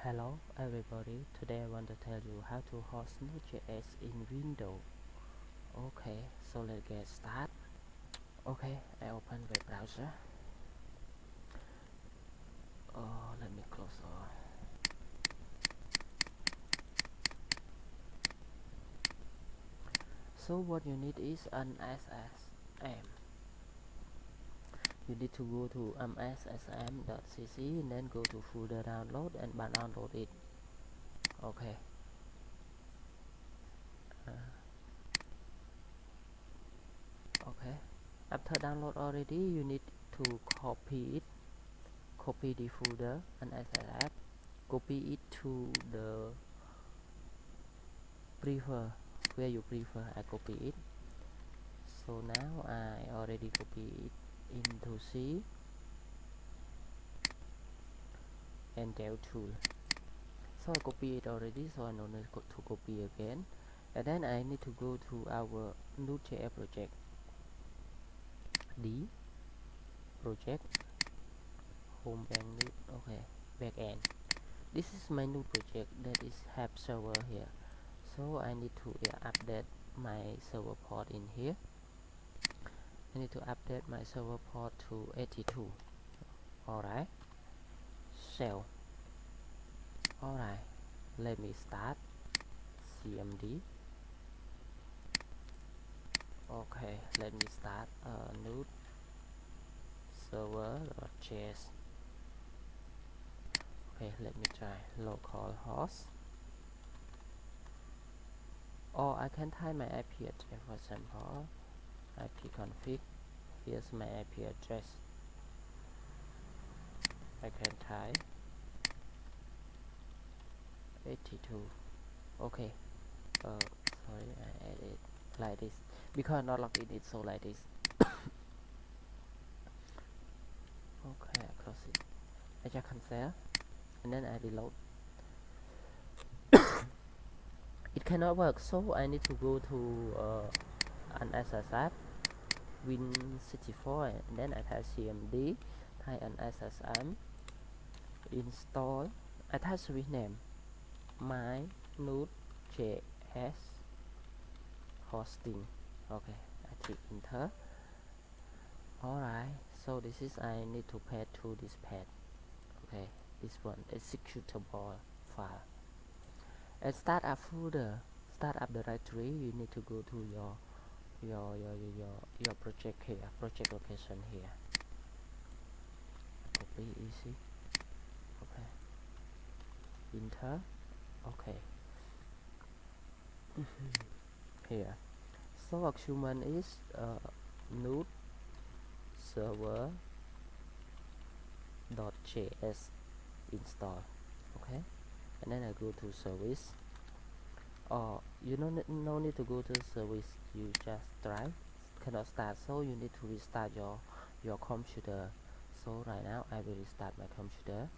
Hello everybody, today I want to tell you how to host Node.js in Windows. Okay, so let's get started. Okay, I open web browser. Let me close all. So what you need is an SSM. You need to go to mssm.cc and then go to folder download and download it. Okay. Okay. After download already, you need to copy the folder and SSM. Copy it to the prefer where you prefer. I copy it. So now I already copy it into C and Del tool. So I copy it already, so I don't need to copy again. And then I need to go to our Node.js project. D project home bank Node. Okay, backend. This is my new project that is have server here. So I need to update my server port in here. I need to update my server port to 82. Alright, shell. Alright, let me start cmd. Okay, let me start node server.js. Okay, let me try localhost, or I can type my IP address. For example, ipconfig. Here's my IP address. I can type 82. Okay, sorry, I add it like this because not logged in, it's so like this. Okay, I close it. I just cancel and then I reload. It cannot work, so I need to go to an SSF Win64 and then I type cmd, type an SSM, install. I type switch name my Node.js hosting. Okay, I click enter. Alright, so this is I need to path to this path. Okay, this one executable file. And start up folder, start up directory. You need to go to your project here, project location here. Copy easy. Okay, enter. Okay. Here, so argument is node server.js install. Okay, and then I go to service, or you no need to go to service, you just try cannot start, so you need to restart your computer. So right now I will restart my computer.